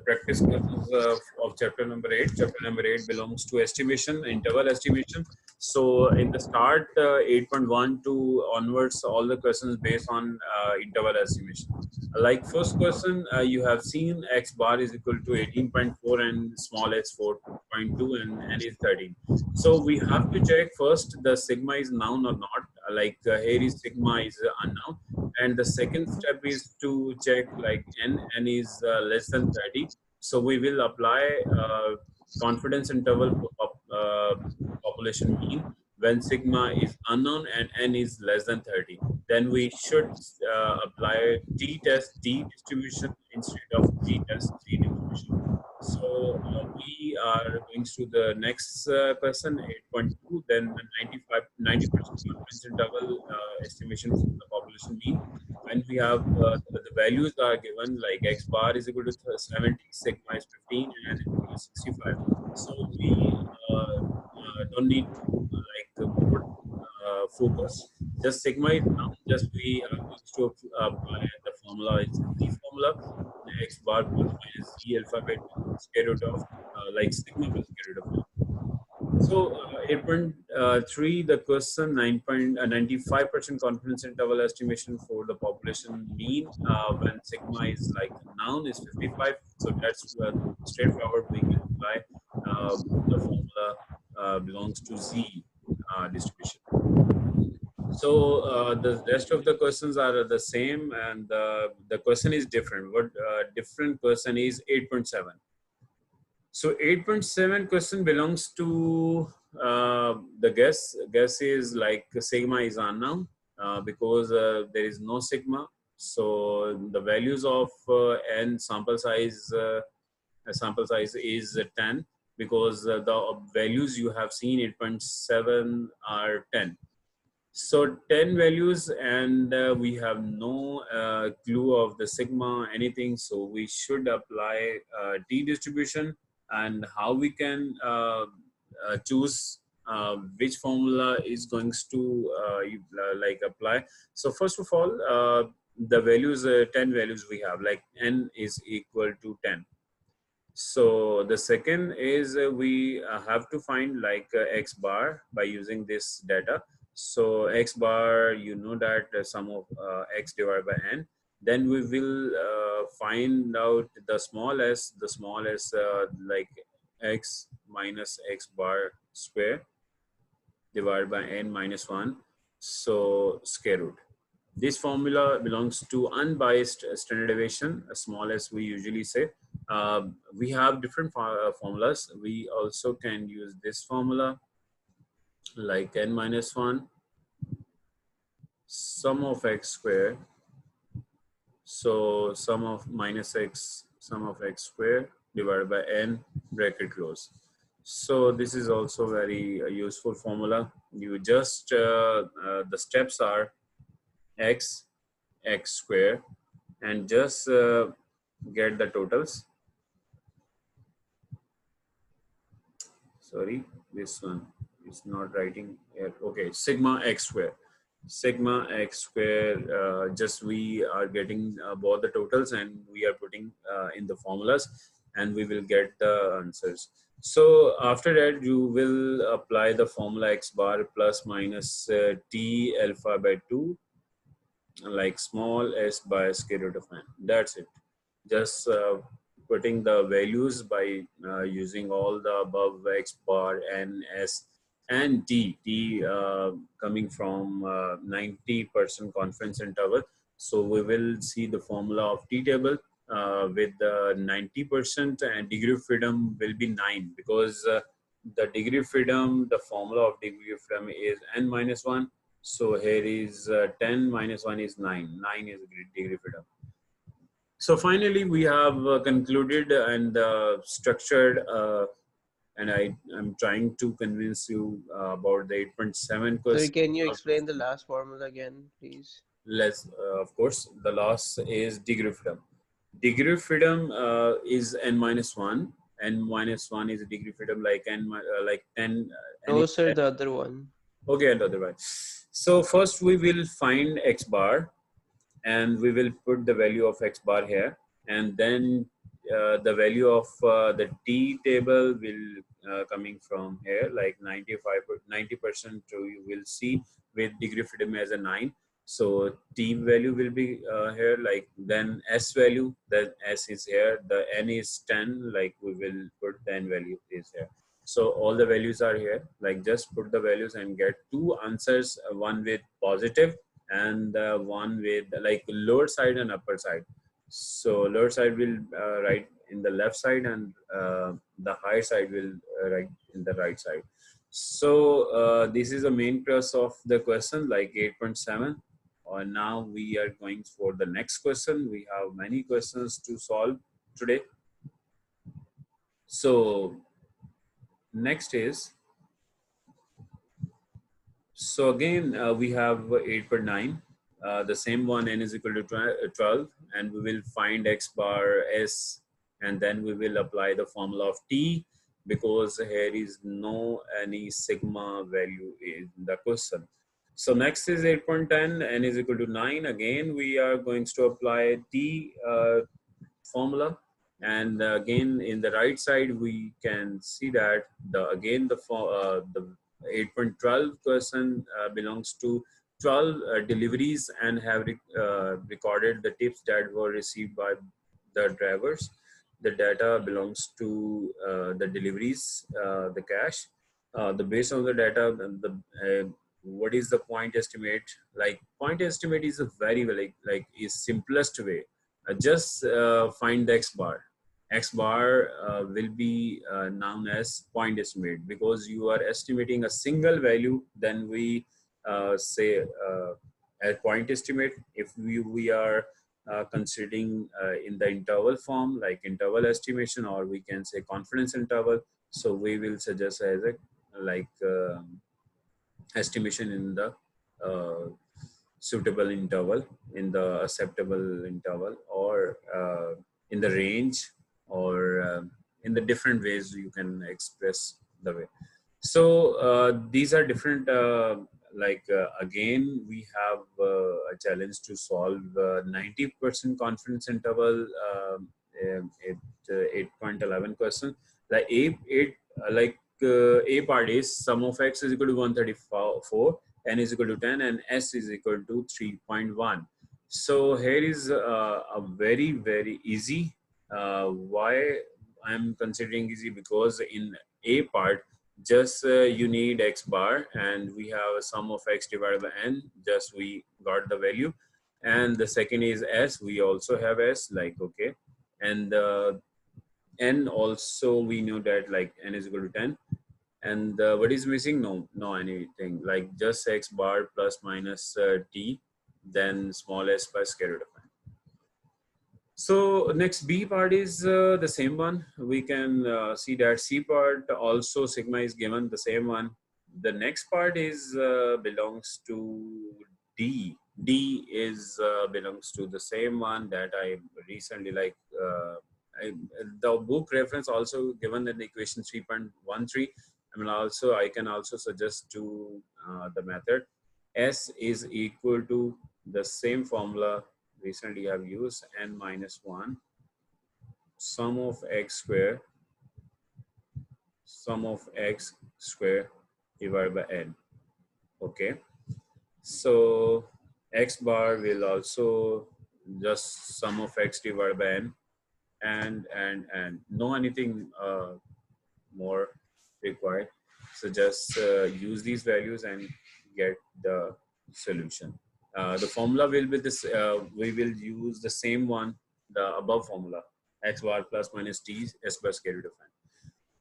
practice questions of chapter number 8. Chapter number 8 belongs to estimation, interval estimation. So in the start, 8.1 to onwards, all the questions based on interval estimation. Like first question, you have seen x bar is equal to 18.4 and small x 4.2 and n is 13. So we have to check first the sigma is noun or not. Like here is sigma is unknown. And the second step is to check like n is less than 30. So we will apply confidence interval population mean when sigma is unknown and n is less than 30. Then we should apply t-test t distribution instead of t-test t distribution. So we are going to the next question, 8.2, then 90% confidence interval estimation for the population mean. When we have the values are given like x bar is equal to 70, sigma is 15, and n is equal to 65. So we don't need to more focus. Just sigma is now. Just we are going to apply the formula. It's the formula x bar plus minus c alpha by 2 square root of like sigma plus square root of 1. So 8.3, the question 95% confidence interval estimation for the population mean when sigma is like noun is 55. So that's straightforward. We can apply the formula belongs to Z distribution. So the rest of the questions are the same, and the question is different. What different question is 8.7. So 8.7 question belongs to the guess. Guess is like sigma is unknown because there is no sigma. So the values of n sample size is 10 because the values you have seen 8.7 are 10. So 10 values, and we have no clue of the sigma anything. So we should apply t distribution. And how we can choose which formula is going to like apply. So first of all, the values 10 values we have, like n is equal to 10. So the second is we have to find like x bar by using this data. So x bar, you know that sum of x divided by n. Then we will find out the small s like x minus x bar square divided by n minus 1. So square root. This formula belongs to unbiased standard deviation, small s we usually say. We have different formulas. We also can use this formula like n minus 1 sum of x square. So sum of minus x, sum of x square divided by n bracket close. So this is also very useful formula. You just, the steps are x square, and just get the totals. Sorry, this one is not writing here. Okay, sigma x square. Sigma x square, just we are getting both the totals and we are putting in the formulas, and we will get the answers. So after that, you will apply the formula x bar plus minus t alpha by 2 like small s by square root of n. That's it. Just putting the values by using all the above x bar, n, s, and t coming from 90% confidence interval. So we will see the formula of t table with the 90%, and degree of freedom will be 9 because the degree of freedom, the formula of degree of freedom is n minus 1. So here is 10 minus 1 is 9. 9 is degree of freedom. So finally, we have concluded and structured, and I'm trying to convince you about the 8.7 question. Sorry, can you explain the last formula again, please? Let's, of course, the last is degree of freedom. Degree of freedom is n minus 1. N minus 1 is a degree of freedom like n like 10. No, sir, the other one. Okay, and otherwise. So first we will find x bar, and we will put the value of x bar here, and then the value of the T table will coming from here, like 90% you will see with degree freedom as a 9. So T value will be here, like then S value, then S is here, the N is 10, like we will put the N value is here. So all the values are here, like just put the values and get two answers, one with positive and one with like lower side and upper side. So lower side will write in the left side, and the higher side will write in the right side. So this is the main crux of the question, like 8.7. Now we are going for the next question. We have many questions to solve today. So next is, so again we have 8.9, the same one, n is equal to 12, and we will find x bar s, and then we will apply the formula of t, because here is no any sigma value in the question. So next is 8.10, n is equal to 9. Again we are going to apply t formula, and again in the right side we can see that the 8.12 question belongs to 12 deliveries and have recorded the tips that were received by the drivers. The data belongs to the deliveries, the cache. The based on the data, what is the point estimate? Like point estimate is a very like is simplest way. Just find the x bar. X bar will be known as point estimate, because you are estimating a single value. Then we say a point estimate. If we are considering in the interval form, like interval estimation, or we can say confidence interval. So we will suggest as a like estimation in the suitable interval, in the acceptable interval, or in the range, or in the different ways you can express the way. So these are different, again we have a challenge to solve 90% confidence interval at 8.11 question. Like a part is sum of x is equal to 134, n is equal to 10, and s is equal to 3.1. So here is a very easy. Why I'm considering easy? Because in a part, just you need x bar, and we have a sum of x divided by n, just we got the value. And the second is s, we also have s, like okay. And n also we know that like n is equal to 10. And what is missing? No anything, like just x bar plus minus t, then small s by square root of n. So next B part is the same one. We can see that C part also sigma is given, the same one. The next part is belongs to D. D is belongs to the same one that I recently like. The book reference also given in the equation 3.13. I can also suggest to the method. S is equal to the same formula recently I've used, n minus 1 sum of x square divided by n. Okay, so x bar will also just sum of x divided by n, and no anything more required. So just use these values and get the solution. The formula will be this, we will use the same one, the above formula, x bar plus minus t s by square root of n.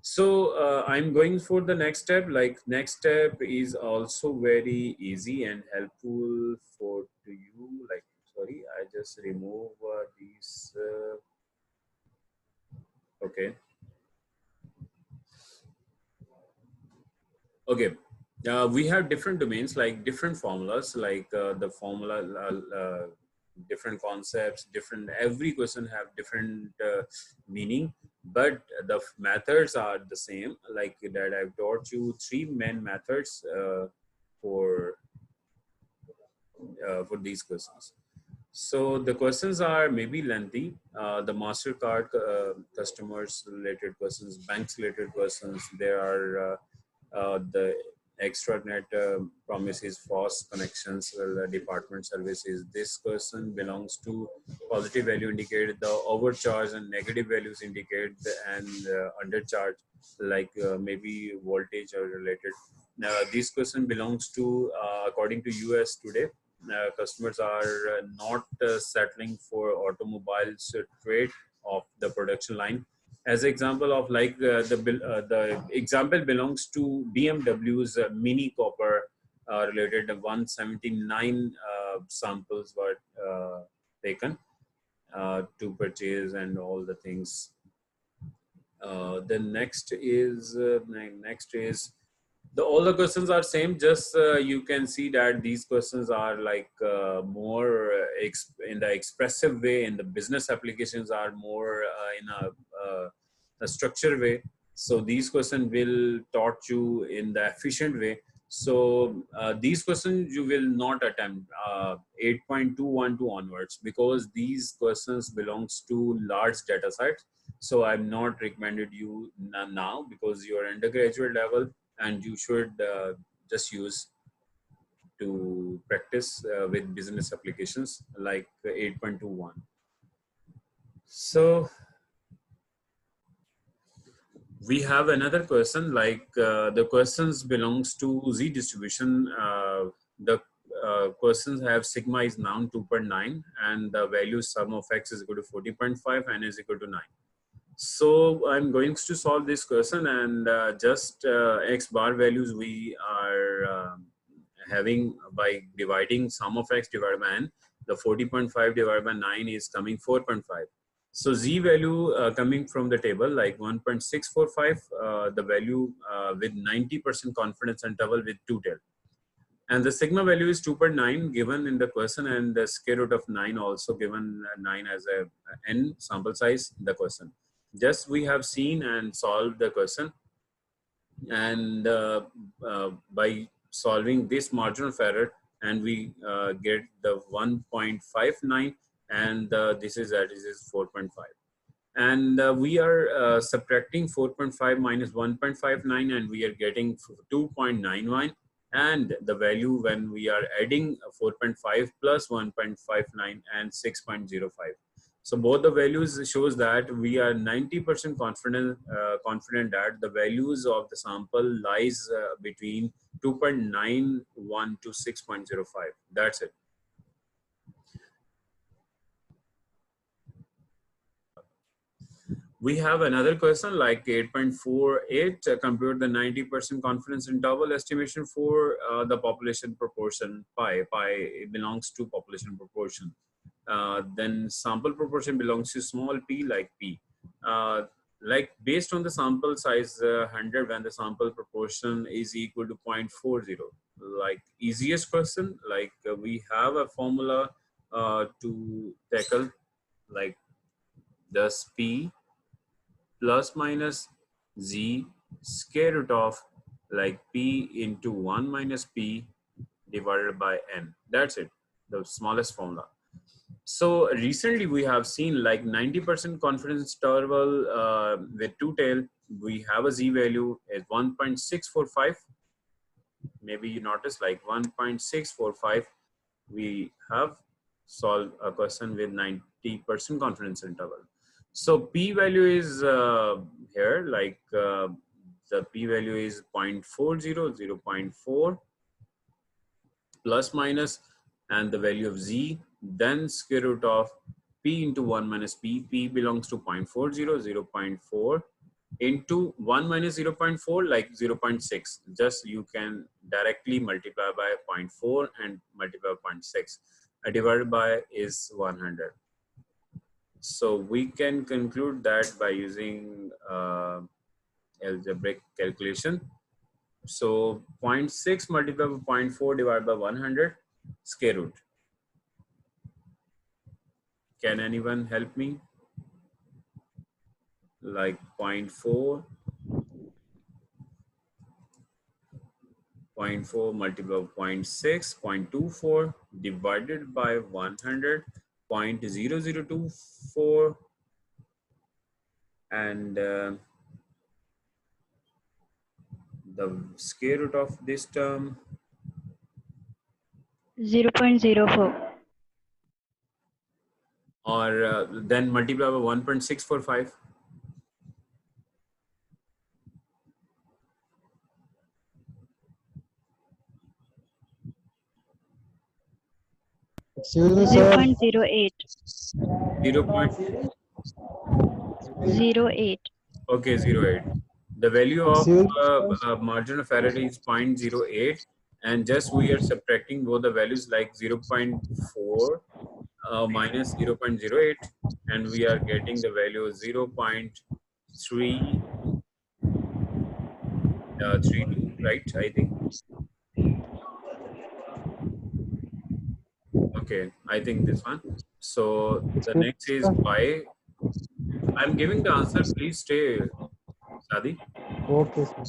So I'm going for the next step. Like next step is also very easy and helpful for to you. Like, sorry, I just remove these. Okay. Okay. We have different domains, like different formulas, like the formula, different concepts, different, every question have different meaning, but the methods are the same. Like that I've taught you 3 main methods for these questions. So the questions are maybe lengthy. The MasterCard customers related questions, banks related questions. There are the extranet promises, fast connections, department services. This question belongs to positive value indicated the overcharge and negative values indicate and undercharge, like maybe voltage or related. Now, this question belongs to according to US today. Customers are not settling for automobiles trade of the production line. As example of like the example belongs to BMW's Mini Cooper related 179 samples were taken to purchase and all the things. The next is the all the questions are same, just you can see that these questions are like more in the expressive way, and the business applications are more in a structured way. So these questions will taught you in the efficient way. So these questions you will not attempt 8.212 onwards, because these questions belongs to large data sets. So I'm not recommended you now, because you're undergraduate level, and you should just use to practice with business applications like 8.21. So we have another question, like the questions belongs to Z distribution. The questions have sigma is now 2.9, and the value sum of x is equal to 40.5 and is equal to 9. So I'm going to solve this question, and just x bar values we are having by dividing sum of x divided by n. The 40.5 divided by 9 is coming 4.5. So z value coming from the table like 1.645, the value with 90% confidence interval with 2 tail. And the sigma value is 2.9 given in the question, and the square root of 9 also given 9 as a n sample size in the question. Just we have seen and solved the question, and by solving this margin of error, and we get the 1.59, and this is 4.5. And we are subtracting 4.5 minus 1.59, and we are getting 2.91. And the value when we are adding 4.5 plus 1.59 and 6.05. So both the values shows that we are 90% confident that the values of the sample lies between 2.91 to 6.05. That's it. We have another question like 8.48, compute the 90% confidence interval estimation for the population proportion pi. Pi belongs to population proportion. Then sample proportion belongs to small p like p. Like based on the sample size 100, when the sample proportion is equal to 0.40. Like easiest question, like we have a formula to tackle, like thus p plus minus z square root of like p into 1 minus p divided by n. That's it, the smallest formula. So recently we have seen like 90% confidence interval with 2 tail. We have a z value is 1.645. Maybe you notice like 1.645. We have solved a question with 90% confidence interval. So p value is here, like the p value is 0.40, 0.4 plus minus, and the value of z, then square root of p into 1 minus p. P belongs to 0.40, 0.4 into 1 minus 0.4 like 0.6. Just you can directly multiply by 0.4 and multiply by 0.6. Divided by is 100. So we can conclude that by using algebraic calculation. So 0.6 multiplied by 0.4 divided by 100 square root. Can anyone help me? Like 0.4 multiplied by 0.6, 0.24 divided by 100 0.0024, and the square root of this term 0.04. or then multiply by 1.645. Excuse me, sir. 0.08. 08. Okay, 0.08. The value of Excuse me, sir. margin of error is 0.08, and just we are subtracting both the values like 0.4 minus 0.08, and we are getting the value 0.332, right? I think. Okay, I think this one. So the Excuse me, next is sir. y. I'm giving the answer. Please stay, Sadi. Okay, sir.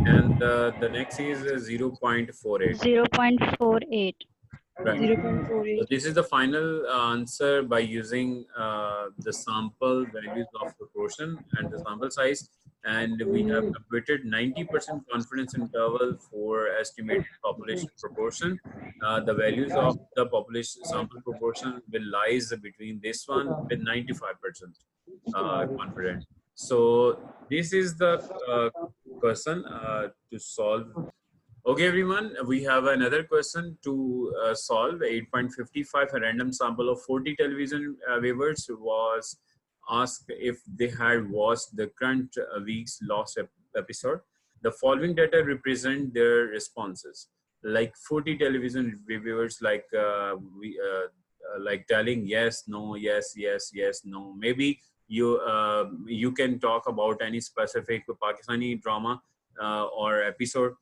And the next is 0.48. 0.48. Right. 0.48. So this is the final answer by using the sample values of proportion and the sample size. And we have computed 90% confidence interval for estimated population proportion. The values of the population sample proportion will lies between this one with 95% confident. So this is the question to solve. Okay, everyone, we have another question to solve. 8.55, a random sample of 40 television viewers was asked if they had watched the current week's lost episode. The following data represent their responses. Like 40 television viewers, like telling yes, no, yes, yes, yes, no. Maybe you can talk about any specific Pakistani drama or episode.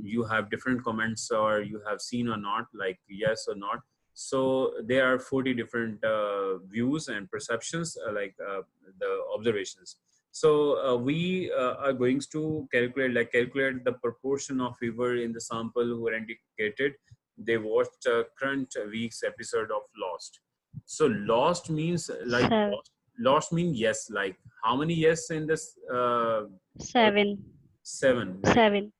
You have different comments, or you have seen or not, like yes or not. So there are 40 different views and perceptions, the observations. So we are going to calculate the proportion of viewer in the sample who are indicated they watched current week's episode of Lost. So Lost means like 7. Lost means yes, like how many yes in this 7. 7. 7.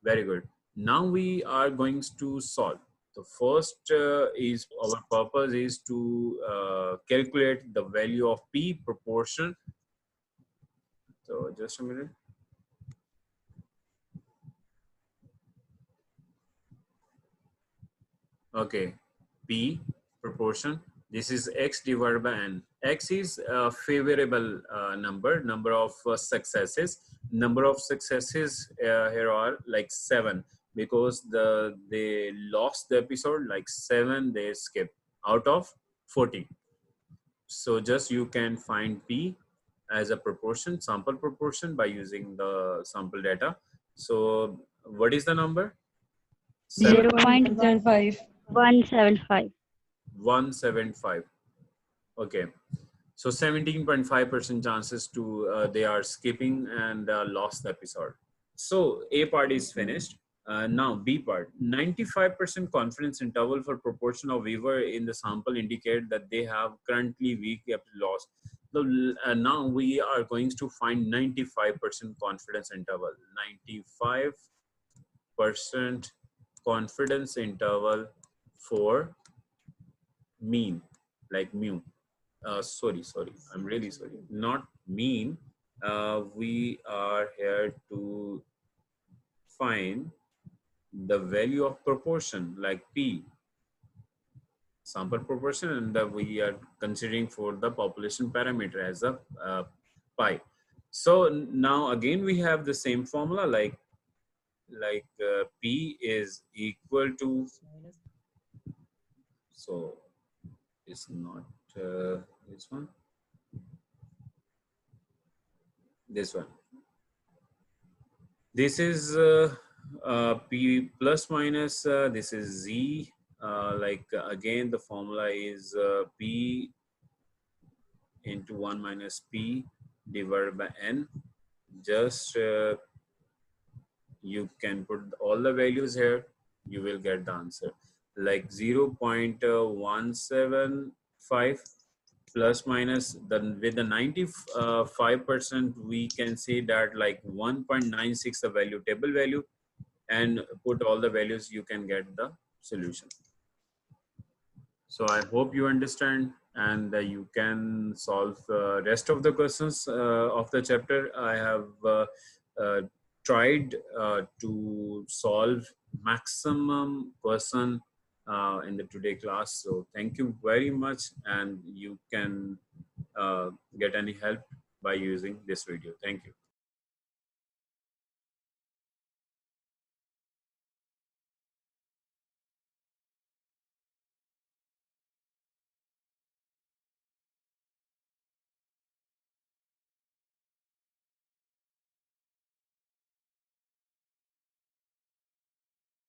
Very good. Now we are going to solve. The first is our purpose is to calculate the value of P proportion. So just a minute. Okay, P proportion. This is X divided by N. X is a favorable number of successes. Number of successes here are like 7, because they lost the episode, like 7 they skipped out of 40. So just you can find P as a proportion, sample proportion, by using the sample data. So what is the number? 0.175. 175. Okay, so 17.5% chances to they are skipping and lost the episode. So A part is finished. Now B part, 95% confidence interval for proportion of viewer in the sample indicate that they have currently weak loss. So now we are going to find 95% confidence interval. 95% confidence interval for mean, like mu. Sorry, I'm really sorry, not mean. We are here to find the value of proportion, like P, sample proportion, and we are considering for the population parameter as a pi. So now again we have the same formula, like P is equal to, so it's not this one, this one. This is P plus minus, this is Z. Again, the formula is P into 1 minus P divided by N. Just you can put all the values here, you will get the answer. Like 0.175 5 plus minus, then with the 95% we can see that like 1.96 the value, table value, and put all the values, you can get the solution. So I hope you understand, and you can solve rest of the questions of the chapter. I have tried to solve maximum question in the today class. So thank you very much, and you can get any help by using this video. Thank you.